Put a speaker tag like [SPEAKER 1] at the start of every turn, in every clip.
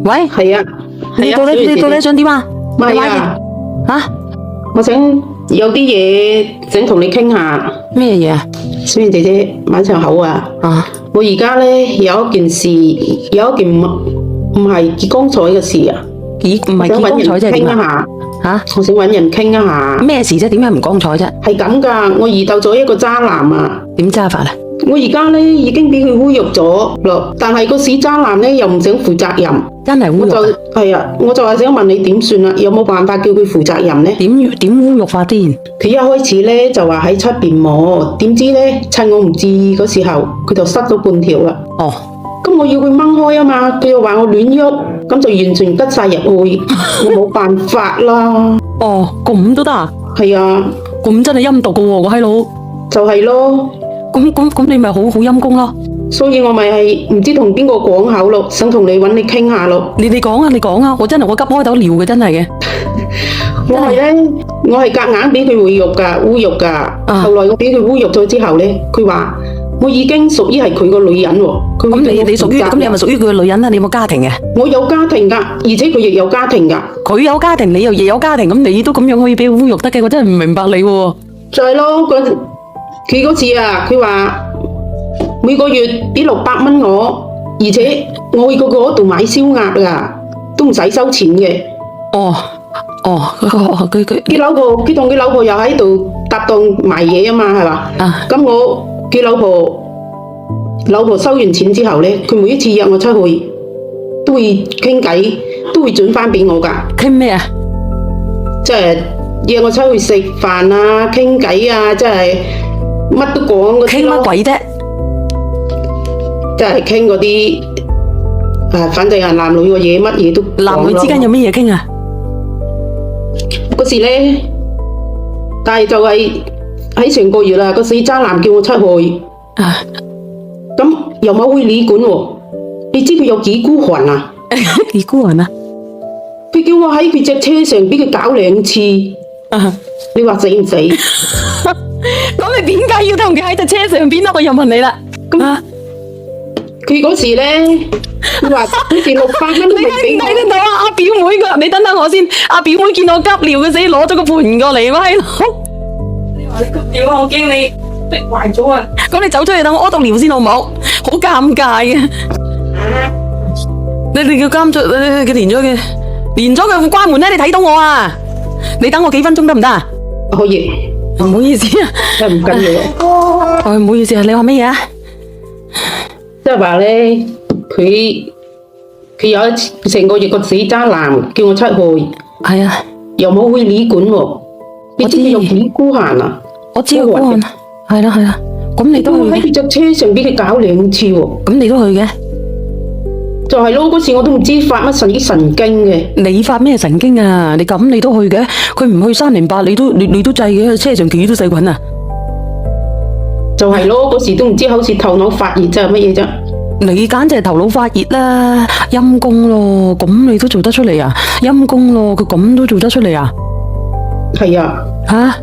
[SPEAKER 1] 喂，
[SPEAKER 2] 係啊，
[SPEAKER 1] 你到底想點啊？
[SPEAKER 2] 唔係啊，
[SPEAKER 1] 吓
[SPEAKER 2] 我想有啲嘢想同你傾下。
[SPEAKER 1] 咩嘢啊？
[SPEAKER 2] 小燕姐姐，晚上好啊！
[SPEAKER 1] 啊，
[SPEAKER 2] 我而家咧有一件事，有一件唔係幾光彩嘅事啊！
[SPEAKER 1] 咦，唔係幾光彩即係點啊？吓，
[SPEAKER 2] 我想揾人傾一下。
[SPEAKER 1] 咩事啫？點解唔光彩啫？
[SPEAKER 2] 係咁噶，我遇到咗一個渣男啊！
[SPEAKER 1] 點揸法啊？
[SPEAKER 2] 我而家咧已經俾佢侮辱咗咯，但係個死渣男咧又唔想負責任，
[SPEAKER 1] 真係侮辱啊！
[SPEAKER 2] 係啊，我就係想問你點算啊？有冇辦法叫佢負責任咧？
[SPEAKER 1] 點侮辱法先？
[SPEAKER 2] 佢一開始咧就話喺出邊摸，點知咧趁我唔注意嗰時候，佢就塞咗半條啦。
[SPEAKER 1] 哦，
[SPEAKER 2] 咁我要佢掹開啊嘛，佢又話我亂喐，咁就完全吉晒入去，我冇辦法啦。
[SPEAKER 1] 哦，咁都得啊？
[SPEAKER 2] 係啊，
[SPEAKER 1] 咁真係陰毒噶喎，個閪佬。
[SPEAKER 2] 就係咯。
[SPEAKER 1] 咁你咪好陰功咯。
[SPEAKER 2] 所以我咪係唔知同邊個講口咯，想同你揾你傾下咯。
[SPEAKER 1] 你講啊，我真係我急開頭撩嘅，真係嘅。
[SPEAKER 2] 我係咧，我係夾硬俾佢侮辱噶。後來我俾佢侮辱咗之後咧，佢話我已經屬於係佢個女人喎。
[SPEAKER 1] 咁你屬於，咁你係咪屬於佢個女人啊？你有冇家庭嘅？
[SPEAKER 2] 我有家庭噶，而且佢亦有家庭噶。
[SPEAKER 1] 佢有家庭，你又亦有家庭，咁你都咁樣可以俾佢侮辱得嘅？我真係唔明白你喎。
[SPEAKER 2] 就係咯，佢嗰次啊，佢話每個月俾600蚊我，而且我去嗰度買燒鴨啊，都唔使收錢嘅。
[SPEAKER 1] 哦，
[SPEAKER 2] 佢同佢老婆又喺度搭檔賣嘢啊嘛，係嘛？咁佢老婆收完錢之後咧，佢每一次約我出去都會傾偈，都會轉翻俾我噶。
[SPEAKER 1] 傾咩啊？
[SPEAKER 2] 即係約我出去食飯啊，傾偈啊，即係乜都講嗰啲咯。傾乜
[SPEAKER 1] 鬼啫？
[SPEAKER 2] 即係傾嗰啲反正係男女嘅嘢，乜嘢都講咯。
[SPEAKER 1] 男女之間有咩嘢傾啊？
[SPEAKER 2] 嗰時咧，但係就係喺上個月啦，個死渣男叫我出去，咁又冇去旅館喎。你知佢有幾孤寒啊？
[SPEAKER 1] 幾孤寒啊？
[SPEAKER 2] 佢叫我喺佢隻車上俾佢搞2次，你話死唔死？
[SPEAKER 1] 咁你點解要同佢喺隻車上邊啊？我又問你啦。
[SPEAKER 2] 佢嗰時咧，佢話好似600蚊都未俾我。
[SPEAKER 1] 你聽到啊？阿表妹個，你等等我先。阿表妹見我急尿嘅死，攞咗個盆過嚟，喂，你話你急尿啊？我驚你逼壞咗啊！咁你走出去等我屙督尿先好唔好？好尷尬嘅。你叫監出，佢連咗佢關門咧，你睇到我啊？你等我幾分鐘得唔得啊？
[SPEAKER 2] 可以。
[SPEAKER 1] 唔好意思啊。
[SPEAKER 2] 唔緊要。
[SPEAKER 1] 唔好意思啊，你話乜嘢啊？
[SPEAKER 2] 即係話咧，佢有一次成個月個死渣男叫我出去，
[SPEAKER 1] 係啊，
[SPEAKER 2] 又冇去旅館喎。你知佢有幾孤寒啊？
[SPEAKER 1] 我知孤寒，係啦。咁你都去
[SPEAKER 2] 喺佢隻車上俾佢搞2次喎。
[SPEAKER 1] 咁你都去嘅？
[SPEAKER 2] 就係咯，嗰次我都唔知發乜神經嘅。
[SPEAKER 1] 你發咩神經啊？你咁你都去嘅？佢唔去308，你都制嘅？車上幾多細菌啊？
[SPEAKER 2] 就係咯，嗰時都唔知好似頭腦發熱啫，乜嘢啫？
[SPEAKER 1] 你簡直係頭腦發熱啦，陰公咯，咁你都做得出嚟啊？陰公咯，佢咁都做得出嚟啊？
[SPEAKER 2] 係啊。
[SPEAKER 1] 吓？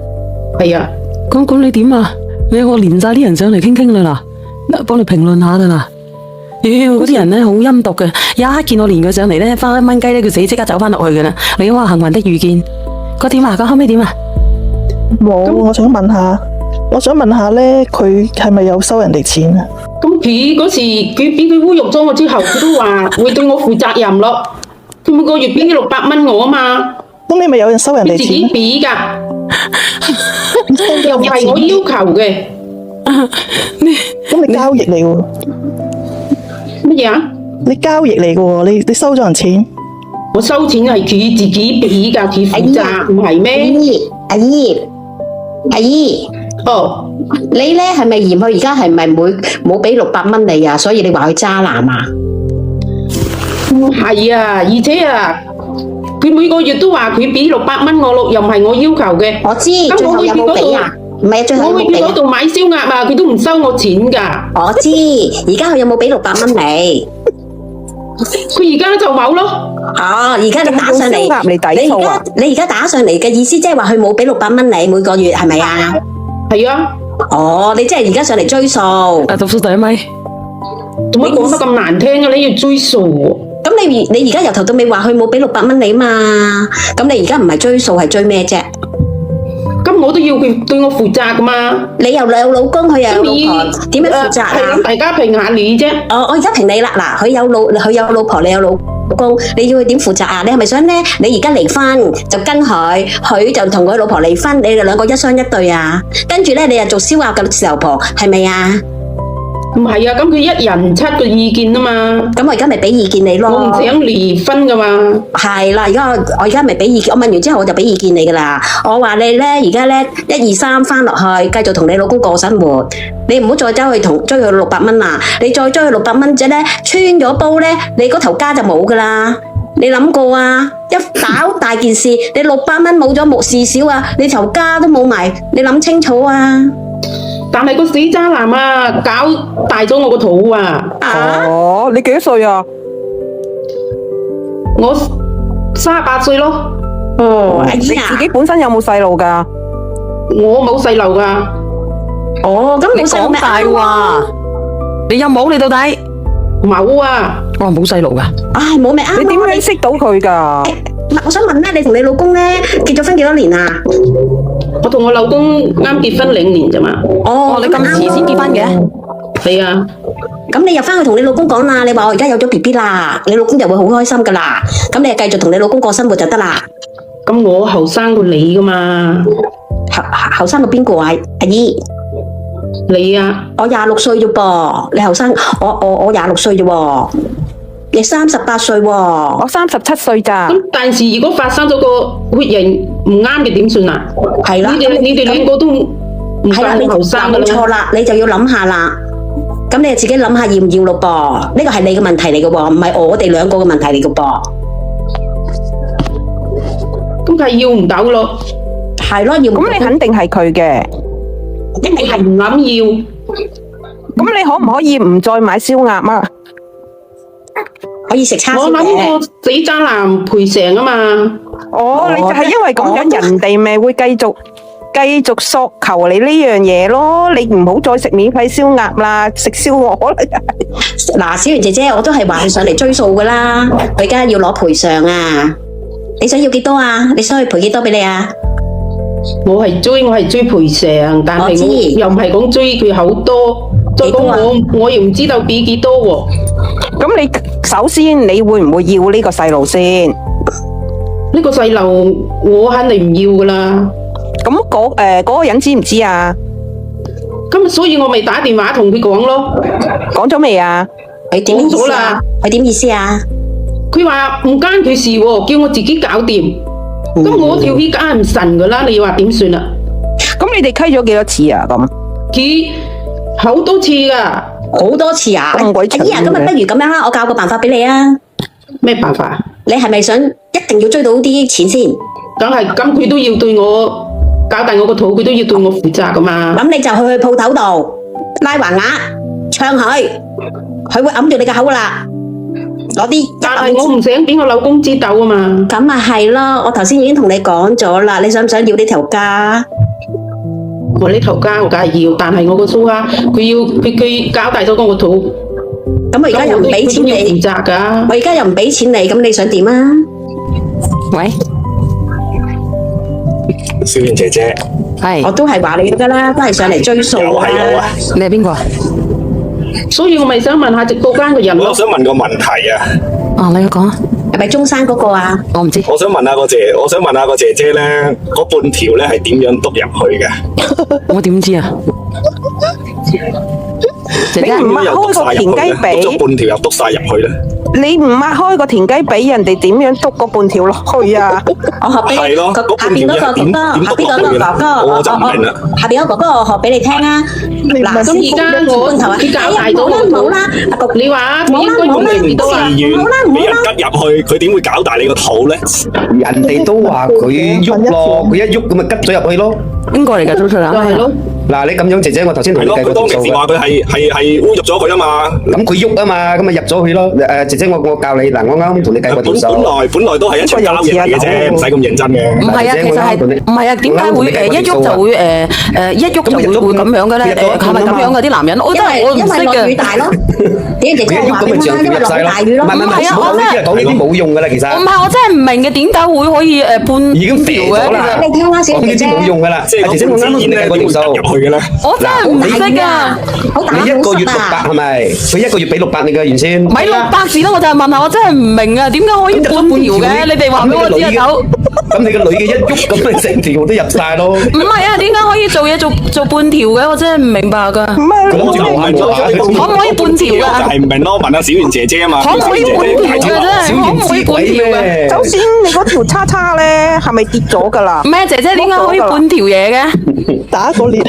[SPEAKER 1] 係啊。咁你點啊？你我連晒啲人上嚟傾啦嗱，幫你評論下啦嗱。嗰啲人咧好陰毒嘅，一見我連佢上嚟咧，花1蚊雞咧，佢死即刻走翻落去嘅啦。你話幸運的遇見，個點啊？個後尾點啊？
[SPEAKER 3] 冇，我想問下咧，佢係咪有收人哋錢啊？
[SPEAKER 2] 咁佢嗰時佢俾佢侮辱咗我之後，佢都話會對我負責任咯。佢每個月俾600蚊我啊嘛。
[SPEAKER 3] 咁你咪有人收人哋錢？
[SPEAKER 2] 自己俾噶，又唔係我要求嘅。
[SPEAKER 3] 咁你交易嚟喎？
[SPEAKER 2] 乜嘢啊？
[SPEAKER 3] 你交易嚟嘅喎，你收咗人錢？
[SPEAKER 2] 我收錢係佢自己俾噶，佢負責唔係咩？
[SPEAKER 4] 阿姨，
[SPEAKER 2] 哦，
[SPEAKER 4] 你咧係咪嫌佢而家係咪冇俾600蚊你啊？所以你話佢渣男啊？
[SPEAKER 2] 係啊，而且啊，佢每個月都話佢俾600蚊我咯，又唔係我要求嘅。
[SPEAKER 4] 我知，最後有冇俾啊？唔係，最後有冇俾啊？
[SPEAKER 2] 我去佢嗰度買燒鴨啊，佢都唔收我錢噶。
[SPEAKER 4] 我知，而家佢有冇俾600蚊你？
[SPEAKER 2] 佢而家就冇咯。
[SPEAKER 4] 而家就打上嚟。
[SPEAKER 3] 用燒鴨嚟抵數啊？
[SPEAKER 4] 你而家打上嚟嘅意思，即係話佢冇俾600蚊你每個月，係咪啊？
[SPEAKER 2] 係啊。
[SPEAKER 4] 你即係而家上嚟追數。
[SPEAKER 1] 讀書第1咪。
[SPEAKER 2] 做乜講得咁難聽啊？你要追數喎？
[SPEAKER 4] 咁你而家由頭到尾話佢冇俾600蚊你嘛？咁你而家唔係追數係追咩啫？
[SPEAKER 2] 咁我都要佢對我負責噶嘛。
[SPEAKER 4] 你又有老公，佢又有老婆，點樣負責啊？
[SPEAKER 2] 係咁，大家評下你啫。
[SPEAKER 4] 我而家評你啦，嗱，佢有老婆，你有老公，你要佢點負責啊？你係咪想咧？你而家離婚就跟佢，佢就同佢老婆離婚，你哋兩個一雙一對啊？跟住咧，你又做燒鴨嘅時候婆，係咪啊？
[SPEAKER 2] 唔係啊，咁佢一人7個意見啊嘛。
[SPEAKER 4] 咁我而家咪俾意見你咯。
[SPEAKER 2] 我唔想離婚噶嘛。
[SPEAKER 4] 係啦，我而家咪俾意見，我問完之後我就俾意見你噶啦。我話你咧，而家咧1、2、3翻落去，繼續同你老公過生活。你唔好再走去追佢600蚊啦。你再追佢600蚊啫咧，穿咗煲咧，你嗰頭家就冇噶啦。你諗過啊？一搞大件事，你600蚊冇咗冇事少啊，你頭家都冇埋，你諗清楚啊！
[SPEAKER 2] 但係個死渣男啊，搞大咗我個肚啊！
[SPEAKER 5] 哦，你幾多歲啊？
[SPEAKER 2] 我38歲咯。
[SPEAKER 4] 哦，阿
[SPEAKER 5] 你
[SPEAKER 4] 姨啊，
[SPEAKER 5] 自己本身有冇細路噶？
[SPEAKER 2] 我冇細路噶。
[SPEAKER 4] 哦，咁
[SPEAKER 1] 你
[SPEAKER 4] 冇細路咪
[SPEAKER 1] 講大
[SPEAKER 4] 啱咯。
[SPEAKER 1] 話，你有冇你到底？
[SPEAKER 2] 冇啊。
[SPEAKER 1] 我話冇細路噶。
[SPEAKER 4] 唉，冇咪啱咯。
[SPEAKER 5] 你點樣識到佢噶？
[SPEAKER 4] 唔係，我想問咧，你同你老公咧結咗婚幾多年啊？
[SPEAKER 2] 我同我老公啱結婚2年咋嘛。
[SPEAKER 4] 哦，
[SPEAKER 1] 你咁遲先結婚嘅？
[SPEAKER 2] 係啊。
[SPEAKER 4] 咁你入翻去同你老公講啦，你話我而家有咗 BB 啦，你老公就會好開心噶啦。咁你就繼續同你老公過生活就得啦。
[SPEAKER 2] 咁我後生過你噶嘛。
[SPEAKER 4] 後生到邊個啊？阿姨，
[SPEAKER 2] 你啊。
[SPEAKER 4] 我26歲啫噃，你後生，我26歲啫喎，你38歲喎。
[SPEAKER 5] 我37歲咋？
[SPEAKER 2] 咁但是如果發生咗個血型唔啱嘅點算啊？
[SPEAKER 4] 係啦，
[SPEAKER 2] 你哋兩個都唔
[SPEAKER 4] 係啦，你
[SPEAKER 2] 夠後生㗎
[SPEAKER 4] 冇錯
[SPEAKER 2] 啦。
[SPEAKER 4] 啦，你就要諗下啦。咁你就自己諗下要唔要咯噃？呢個係你嘅問題嚟嘅喎，唔係我哋兩個嘅問題嚟嘅噃。
[SPEAKER 2] 咁係要唔到咯。
[SPEAKER 4] 係咯，要唔
[SPEAKER 5] 咁你肯定係佢嘅。
[SPEAKER 4] 一定係
[SPEAKER 2] 我唔諗要。
[SPEAKER 5] 咁你可唔可以唔再買燒鴨啊？
[SPEAKER 4] 可以食叉燒
[SPEAKER 2] 我諗
[SPEAKER 4] 嘅。
[SPEAKER 2] 個死渣男賠償啊嘛。
[SPEAKER 5] 哦，你就係因為咁樣，人哋咪會繼續索求你呢樣嘢咯。你唔好再食免費燒鴨啦，食燒鵝啦。
[SPEAKER 4] 嗱，小圓姐姐，我都係話佢上嚟追數噶啦，佢而家要攞賠償啊！你想要幾多啊？你想去賠幾多俾你啊？
[SPEAKER 2] 我係追賠償，但係
[SPEAKER 4] 我知
[SPEAKER 2] 我又唔係講追佢好多。再講
[SPEAKER 4] 幾多啊
[SPEAKER 2] 我又唔知道俾幾多喎。
[SPEAKER 5] 咁你首先你會唔會要呢個細路先？
[SPEAKER 2] 呢個細路我肯定唔要噶啦。
[SPEAKER 5] 咁嗰個人知唔知啊？
[SPEAKER 2] 咁所以我咪打電話同佢講咯。
[SPEAKER 5] 講咗未啊？
[SPEAKER 4] 佢點意
[SPEAKER 2] 講咗啦
[SPEAKER 4] 思啊？佢點意思啊？
[SPEAKER 2] 佢話唔關佢事喎，叫我自己搞掂。咁我條氣梗係唔順噶啦，你話點算啊？
[SPEAKER 5] 咁你哋契咗幾多次啊？咁
[SPEAKER 2] 佢好多次噶。
[SPEAKER 4] 好多次啊！
[SPEAKER 5] 咁鬼長
[SPEAKER 4] 阿姨啊，咁啊，不如咁樣啦，我教個辦法俾你啊！
[SPEAKER 2] 咩辦法啊？
[SPEAKER 4] 你係咪想一定要追到啲錢先？
[SPEAKER 2] 梗係咁，佢都要對我搞大我個肚，佢都要對我負責噶嘛。
[SPEAKER 4] 咁你就去鋪頭度拉橫額，唱佢，佢會揞住你個口噶啦，攞啲
[SPEAKER 2] 但係我唔想俾我老公知道啊嘛。
[SPEAKER 4] 咁咪係咯，我頭先已經同你講咗啦，你想唔想要呢條家？
[SPEAKER 2] 我呢頭家我梗係要，但係我個蘇蝦佢搞大咗我個肚，
[SPEAKER 4] 咁我而家又唔俾錢
[SPEAKER 2] 佢都要負
[SPEAKER 4] 你，
[SPEAKER 2] 責噶。
[SPEAKER 4] 我而家又唔俾錢你，咁你想點啊？
[SPEAKER 1] 喂，
[SPEAKER 6] 小圓姐姐，
[SPEAKER 4] 我
[SPEAKER 1] 係
[SPEAKER 4] 都係話你噶啦，都係上嚟追數
[SPEAKER 6] 又係我啊！
[SPEAKER 1] 你係邊個啊？
[SPEAKER 2] 所以我咪想問下直播間嘅人咯。
[SPEAKER 6] 我想問個問題啊！
[SPEAKER 1] 啊，你講啊，
[SPEAKER 4] 係咪中山嗰個啊？
[SPEAKER 1] 我唔知。
[SPEAKER 6] 我想問下個姐姐咧，嗰半條咧係點樣篤入去嘅？
[SPEAKER 1] 我點知啊？姐姐，
[SPEAKER 5] 你唔擘開個田雞
[SPEAKER 6] 篤咗
[SPEAKER 5] 髀，
[SPEAKER 6] 半條又篤晒入去咧？
[SPEAKER 5] 你唔擘開個田雞髀，人哋點樣篤嗰半條落去啊？
[SPEAKER 4] 我學俾你，
[SPEAKER 6] 係咯
[SPEAKER 4] 個
[SPEAKER 6] 嗰
[SPEAKER 4] 下邊嗰個哥哥，
[SPEAKER 6] 點
[SPEAKER 4] 下邊嗰個哥哥，
[SPEAKER 6] 我就唔明啦
[SPEAKER 4] 下邊嗰個哥哥，我學俾你聽啊！嗱，
[SPEAKER 2] 咁而家我
[SPEAKER 4] 半頭啊，
[SPEAKER 2] 佢搞大咗我
[SPEAKER 4] 冇啦，阿局，
[SPEAKER 2] 你話佢應該
[SPEAKER 4] 冇啦
[SPEAKER 2] 仲未到啊？
[SPEAKER 6] 自願俾人吉入去，佢點會搞大你個肚咧？
[SPEAKER 7] 人哋都話佢喐咯，佢一喐咁咪吉咗入去咯。
[SPEAKER 1] 邊個嚟㗎？早出
[SPEAKER 2] 就係
[SPEAKER 1] 啦
[SPEAKER 2] 咯。
[SPEAKER 7] 嗱，你咁樣姐姐，我頭先同你計過條數
[SPEAKER 6] 佢當其時話佢係污辱咗佢啊嘛。
[SPEAKER 7] 咁佢喐啊嘛，咁咪入咗去咯。姐姐，我教你嗱，我啱同你計過條數。
[SPEAKER 6] 本來都係一場交易嚟嘅啫，唔使咁認真嘅。
[SPEAKER 1] 唔係啊，其實係唔係啊？點解會一喐就會一喐就會咁樣嘅咧？係咪咁樣嘅啲男人？我真係我唔識
[SPEAKER 4] 落雨
[SPEAKER 1] 嘅。
[SPEAKER 4] 大咯，點解姐姐話俾你聽？因為落大雨咯。
[SPEAKER 7] 唔係，講呢啲冇用噶啦，其實。
[SPEAKER 1] 唔係，我真係唔明嘅，點解會可以半
[SPEAKER 7] 已經
[SPEAKER 1] 條
[SPEAKER 7] 咗啦。
[SPEAKER 4] 你聽下先，
[SPEAKER 7] 講呢啲冇用噶啦。
[SPEAKER 6] 即係
[SPEAKER 7] 姐姐，我啱啱同你計過條數。
[SPEAKER 6] 入去嘅咧。
[SPEAKER 1] 我真係唔識㗎。
[SPEAKER 4] 好大
[SPEAKER 7] 你一個月
[SPEAKER 4] 好實啊
[SPEAKER 7] 600係咪？佢一個月俾600你嘅原先。
[SPEAKER 1] 咪600字咯，我就係問下，我真係唔明啊，點解可以半條嘅？你哋話俾我知啊，頭。
[SPEAKER 7] 咁你個女嘅一喐，咁你成條都入晒咯。
[SPEAKER 1] 唔係啊，點解可以做嘢做半條嘅？我真係唔明白㗎。
[SPEAKER 5] 唔係，
[SPEAKER 7] 佢諗住留下咗。
[SPEAKER 1] 可唔可以半條㗎？
[SPEAKER 6] 就係唔明咯，問下小圓姐姐啊嘛。
[SPEAKER 1] 可唔可以半條嘅啫？可唔可以半條嘅？
[SPEAKER 5] 首先你嗰條叉叉咧係咪跌咗㗎啦？
[SPEAKER 1] 唔係啊，姐姐點解可以半條嘢嘅？
[SPEAKER 3] 打個裂，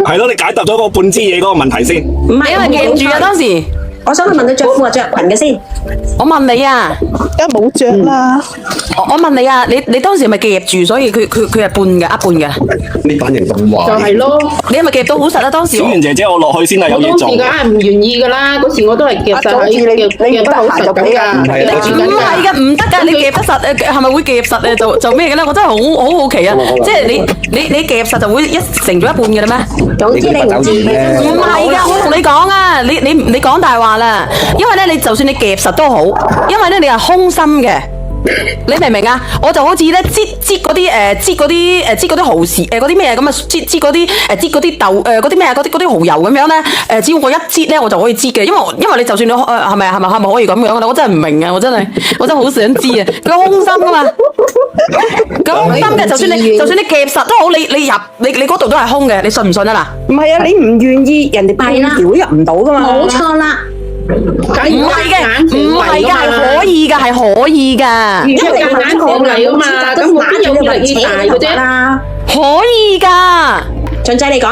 [SPEAKER 6] 係咯，你解答咗個半支嘢嗰個問題先。
[SPEAKER 4] 唔係
[SPEAKER 1] 因為夾住啊，當時。
[SPEAKER 4] 我想問你着褲啊着裙嘅先。
[SPEAKER 1] 我問你啊，
[SPEAKER 3] 梗係冇着啦。
[SPEAKER 1] 我問你啊，你當時係咪夾住，所以佢係半嘅，一半嘅？
[SPEAKER 7] 呢班人咁
[SPEAKER 2] 就
[SPEAKER 7] 壞。
[SPEAKER 2] 係咯。
[SPEAKER 1] 你係咪夾到好實啊？當時
[SPEAKER 6] 小圓姐姐，我落去先啦，有
[SPEAKER 2] 我當時
[SPEAKER 6] 嘢做。
[SPEAKER 2] 梗係唔願意㗎啦，嗰時我都係夾實喺夾得好實咁㗎，
[SPEAKER 7] 係啊
[SPEAKER 1] 唔係㗎，唔得㗎，你夾得實係咪會夾實就咩嘅咧？我真係好好奇啊！即係你夾實就會成咗一半嘅啦咩？
[SPEAKER 4] 總之你唔自願
[SPEAKER 1] 唔係㗎，我同你講啊，你講大話啦，因為咧你就算你夾實都好，因為咧你係空心嘅。你明唔明啊？我就好似咧擠嗰啲蠔豉嗰啲咩咁啊，擠嗰啲豆嗰啲咩嗰啲蠔油咁樣咧只要我一擠咧我就可以擠嘅，因為你就算你係咪可以咁樣咧？我真係唔明啊！我真係好想知啊！佢空心噶嘛，佢空心嘅，就算你夾實都好，你嗰度都係空嘅，你信唔信啊嗱？
[SPEAKER 5] 唔係啊，你唔願意，人哋半條都入唔到㗎嘛。
[SPEAKER 4] 冇錯啦。
[SPEAKER 1] 唔係嘅，唔係㗎，係可以㗎，係可以㗎，
[SPEAKER 2] 因為夾硬上嚟㗎嘛，咁我邊有力氣大嘅啫？
[SPEAKER 1] 可以㗎。
[SPEAKER 4] 俊仔你講。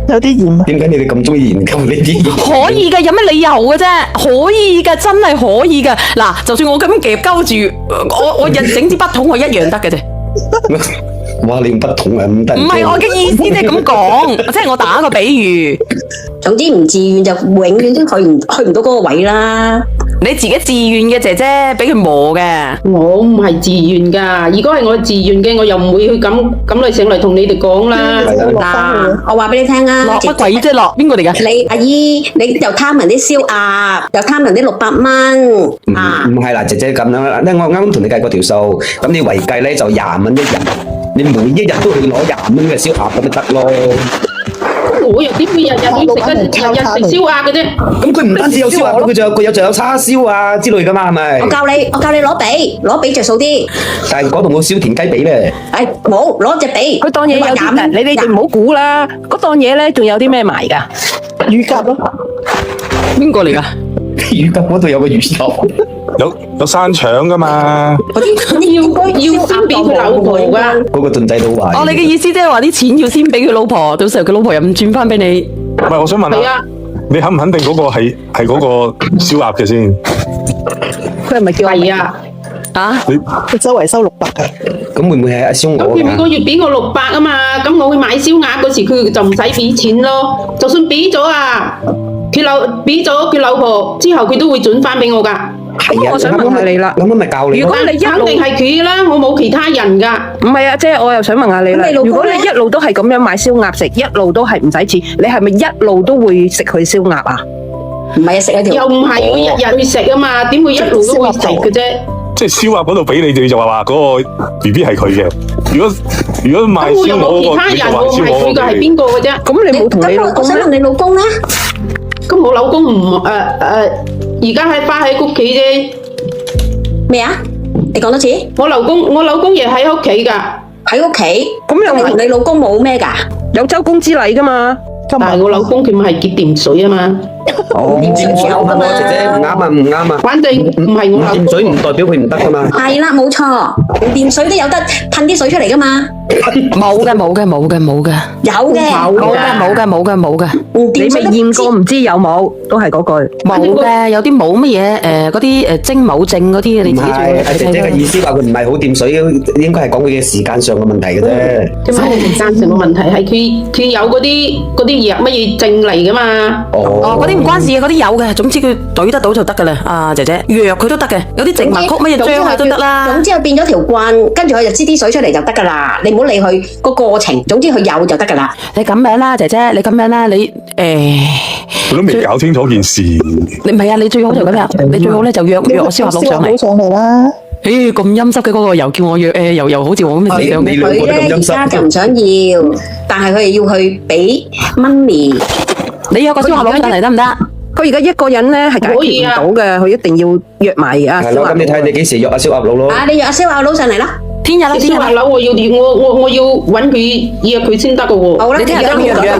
[SPEAKER 3] 有啲鹽。
[SPEAKER 7] 點解你哋咁中意研究呢啲？
[SPEAKER 1] 可以㗎，有咩理由嘅啫？可以㗎，真係可以㗎。嗱，就算我咁樣夾鳩住，我整支筆筒我一樣得嘅啫。
[SPEAKER 7] 哇！你用筆筒啊，咁得？
[SPEAKER 1] 唔係我嘅意思，即係咁講，即係我打個比喻。
[SPEAKER 4] 總之唔自願就永遠都去唔到嗰個位啦。
[SPEAKER 1] 你自己自願嘅姐姐，俾佢磨嘅。
[SPEAKER 2] 我唔係自願㗎，如果係我自願嘅，我又唔會去咁嚟上嚟同你哋講啦。
[SPEAKER 4] 嗱，我話俾你聽啊，
[SPEAKER 1] 落乜鬼啫？落邊個嚟㗎？
[SPEAKER 4] 你阿姨，你又貪人啲燒鴨，又貪人啲600蚊啊！
[SPEAKER 7] 唔係啦，姐姐咁樣啦。我啱啱同你計過條數，咁你維計咧就20蚊一日，你每一日都去攞20蚊嘅燒鴨咁咪得咯。
[SPEAKER 2] 我又點會日日去食燒鴨嘅啫？
[SPEAKER 7] 咁佢唔單止有燒鴨，佢仲有叉燒啊之類噶嘛，係咪？
[SPEAKER 4] 我教你攞髀着數啲。
[SPEAKER 7] 但係嗰度冇燒田雞髀咧。
[SPEAKER 4] 冇攞隻髀。
[SPEAKER 5] 佢當嘢有啲㗎，你哋唔好估啦。嗰檔嘢咧，仲有啲咩賣㗎？
[SPEAKER 3] 乳鴿咯。
[SPEAKER 1] 邊個嚟㗎？
[SPEAKER 7] 乳鴿嗰度有個乳鴿。
[SPEAKER 8] 有生腸噶嘛？
[SPEAKER 2] 要先俾佢老婆噶。
[SPEAKER 7] 嗰個俊仔都話。
[SPEAKER 1] 哦，你嘅意思即係話啲錢要先俾佢老婆，到時候佢老婆又唔轉翻俾你。
[SPEAKER 8] 唔係，我想問下，你肯唔肯定嗰個係嗰個燒鴨嘅先？
[SPEAKER 5] 佢係咪叫
[SPEAKER 2] 係啊？
[SPEAKER 1] 啊？
[SPEAKER 3] 佢周圍收600㗎。
[SPEAKER 7] 咁會唔會係阿燒鵝㗎？
[SPEAKER 2] 佢每個月俾我600啊嘛，咁我去買燒鴨嗰時，佢就唔使俾錢咯。就算俾咗啊，俾咗佢老婆之後，佢都會轉翻俾我㗎。
[SPEAKER 7] 係啊，
[SPEAKER 5] 我想問下你啦，
[SPEAKER 7] 咁咪教你。
[SPEAKER 5] 如果你一路
[SPEAKER 2] 肯定係佢啦，我冇其他人㗎。
[SPEAKER 5] 唔係啊，即係我又想問下你啦。
[SPEAKER 4] 咁你老公呢？
[SPEAKER 5] 如果你一路都係咁樣買燒鴨食，一路都係唔使錢，你係咪一路都會食佢燒鴨啊？
[SPEAKER 4] 唔係啊，食一條。
[SPEAKER 2] 又唔係會日日去食啊嘛？點會一路都會食嘅啫？
[SPEAKER 8] 即係燒鴨嗰度俾你哋就話嗰個 BB 係佢嘅。如果賣燒鵝
[SPEAKER 2] 咁我又冇其
[SPEAKER 8] 嗰個，
[SPEAKER 2] 他人，我唔
[SPEAKER 8] 你就話燒鵝
[SPEAKER 2] 係佢嘅係邊個嘅啫？
[SPEAKER 5] 咁你冇同你老公咧？
[SPEAKER 4] 我想問你老公咧？
[SPEAKER 2] 咁我老公唔而家係翻喺屋企啫。
[SPEAKER 4] 咩啊？你講多次。
[SPEAKER 2] 我老公亦喺屋企㗎。
[SPEAKER 4] 喺屋企。
[SPEAKER 5] 咁又
[SPEAKER 4] 你同你老公冇咩㗎？
[SPEAKER 5] 有周公之禮㗎嘛？
[SPEAKER 2] 但係我老公佢咪係結掂水啊嘛。
[SPEAKER 4] 掂水有㗎嘛？
[SPEAKER 7] 姐姐唔啱啊，唔啱啊。
[SPEAKER 2] 反正唔係我老公。
[SPEAKER 7] 掂水唔代表佢唔得㗎嘛。
[SPEAKER 4] 係啦，冇錯，掂水都有得噴啲水出嚟㗎嘛。
[SPEAKER 1] 冇嘅，冇嘅，冇嘅，冇嘅，
[SPEAKER 4] 有嘅，
[SPEAKER 1] 冇嘅，冇嘅，冇嘅，冇嘅，
[SPEAKER 4] 唔
[SPEAKER 5] 你未
[SPEAKER 4] 掂水都唔知
[SPEAKER 5] 驗過唔知有冇，都係嗰句。
[SPEAKER 1] 冇嘅，有啲冇乜嘢嗰啲精母症嗰啲，你
[SPEAKER 7] 唔
[SPEAKER 1] 自己做
[SPEAKER 7] 係，阿姐姐嘅意思話佢唔係好掂水，應該係講佢嘅時間上嘅問題嘅啫。
[SPEAKER 2] 即係時間上嘅問題，係佢有嗰啲藥乜嘢症嚟噶嘛？
[SPEAKER 1] 哦，嗰啲唔關事嘅，嗰啲有嘅，總之佢懟得到就得噶啦，啊姐姐，藥佢都得嘅，有啲植物曲乜嘢張佢都得啦。
[SPEAKER 4] 總之佢變咗條棍，跟住佢就擠啲水出嚟就得噶啦。你唔好理佢個過程，總之佢有就得噶啦。
[SPEAKER 1] 你咁樣啦，姐姐，你咁樣啦，你
[SPEAKER 8] 佢都未搞清楚件事。
[SPEAKER 1] 你唔係啊，你最好就咁樣，你最好咧就約我燒鴨佬上嚟。
[SPEAKER 3] 上嚟啦。
[SPEAKER 1] 咁陰濕嘅嗰個又叫我約又好似我咁嘅上嘅。
[SPEAKER 7] 你兩個都咁陰
[SPEAKER 4] 佢咧而家就唔
[SPEAKER 7] 濕。
[SPEAKER 4] 想要，但係佢哋要去俾 money。
[SPEAKER 1] 你約個燒鴨佬上嚟得唔得？
[SPEAKER 5] 佢而家一個人咧係解決唔到嘅，佢一定要約埋啊。
[SPEAKER 7] 係咯，咁你睇你幾時約阿燒鴨佬咯？
[SPEAKER 4] 啊，你約阿燒鴨佬上嚟啦。
[SPEAKER 1] 天日啦，天日啦。
[SPEAKER 2] 燒鴨佬我要揾佢約佢先得噶喎。
[SPEAKER 4] 好啦，
[SPEAKER 1] 你聽日
[SPEAKER 4] 約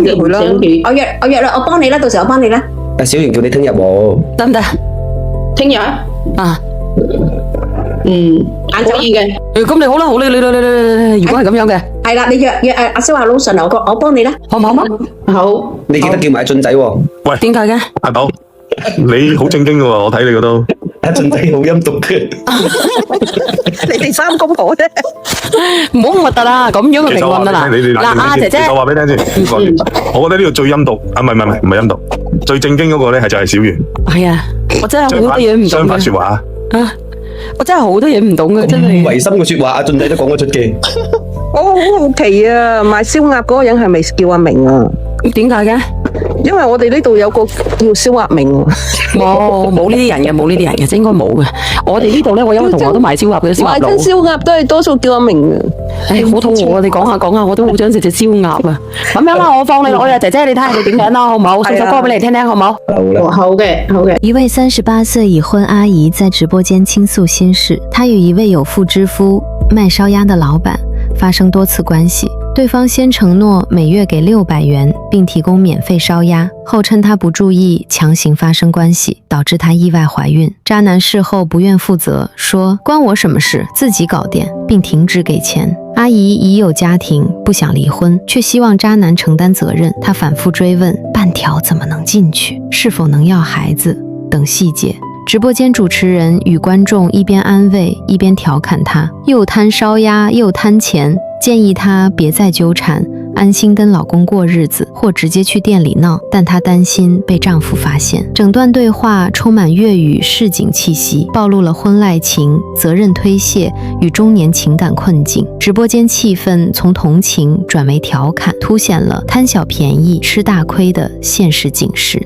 [SPEAKER 1] 約
[SPEAKER 5] 佢啦
[SPEAKER 4] 我約啦，我幫你啦，到時我幫你啦。
[SPEAKER 7] 阿小圓叫你聽日喎。
[SPEAKER 1] 得唔得？
[SPEAKER 2] 聽日
[SPEAKER 1] 啊，
[SPEAKER 2] 晏晝可以嘅。
[SPEAKER 1] 咁你好啦，好你，如果係咁樣嘅，
[SPEAKER 4] 係啦，你約阿燒鴨佬上嚟，我幫你啦。
[SPEAKER 1] 好唔好？
[SPEAKER 2] 好，
[SPEAKER 7] 你記得叫埋阿俊仔喎。
[SPEAKER 8] 喂，
[SPEAKER 1] 點解嘅？
[SPEAKER 8] 阿豆，你好正經嘅喎，我睇你嗰都。
[SPEAKER 7] 阿俊仔好陰毒嘅。
[SPEAKER 5] 你哋三公婆啫。
[SPEAKER 1] 唔好咁核突啦，咁樣嘅評論啊嗱。嗱，阿姐姐，
[SPEAKER 8] 其實我話俾你聽先，我覺得呢個最陰毒，啊唔係陰毒，最正經嗰個咧係就係小圓。
[SPEAKER 1] 係啊，我真係好多嘢唔懂
[SPEAKER 8] 相反
[SPEAKER 1] 嘅。
[SPEAKER 8] 說話。
[SPEAKER 1] 啊，我真係好多嘢唔懂嘅，真係。
[SPEAKER 7] 違心嘅說話，阿俊仔都講得出嘅。
[SPEAKER 5] 我好好奇啊，賣燒鴨嗰個人係咪叫阿明啊？
[SPEAKER 1] 點解嘅？
[SPEAKER 5] 因為我哋呢度有個叫燒鴨明喎。
[SPEAKER 1] 冇呢啲人嘅，冇呢啲人嘅，應該冇嘅。我哋呢度咧，我有個同學都賣燒鴨嘅燒鴨佬。
[SPEAKER 5] 賣真燒鴨都係多數叫阿明嘅。
[SPEAKER 1] 唉，好肚餓啊！你講下，我都好想食隻燒鴨啊！咁樣啦，我放你落去啊，姐姐，你睇下你點樣啦，好唔好？送首歌俾你聽聽，好唔好？
[SPEAKER 2] 好嘅。
[SPEAKER 9] 一位38歲已婚阿姨在直播间倾诉心事，她与一位有妇之夫卖烧鸭的老板发生多次关系，对方先承诺每月给600元，并提供免费烧鸭，后趁她不注意强行发生关系，导致她意外怀孕。渣男事后不愿负责，说关我什么事，自己搞定，并停止给钱。阿姨已有家庭，不想离婚，却希望渣男承担责任。她反复追问半条怎么能进去，是否能要孩子等细节。直播间主持人与观众一边安慰一边调侃她，又贪烧鸭又贪钱，建议她别再纠缠，安心跟老公过日子，或直接去店里闹，但她担心被丈夫发现。整段对话充满粤语市井气息，暴露了婚外情、责任推卸与中年情感困境。直播间气氛从同情转为调侃，凸显了贪小便宜吃大亏的现实警示。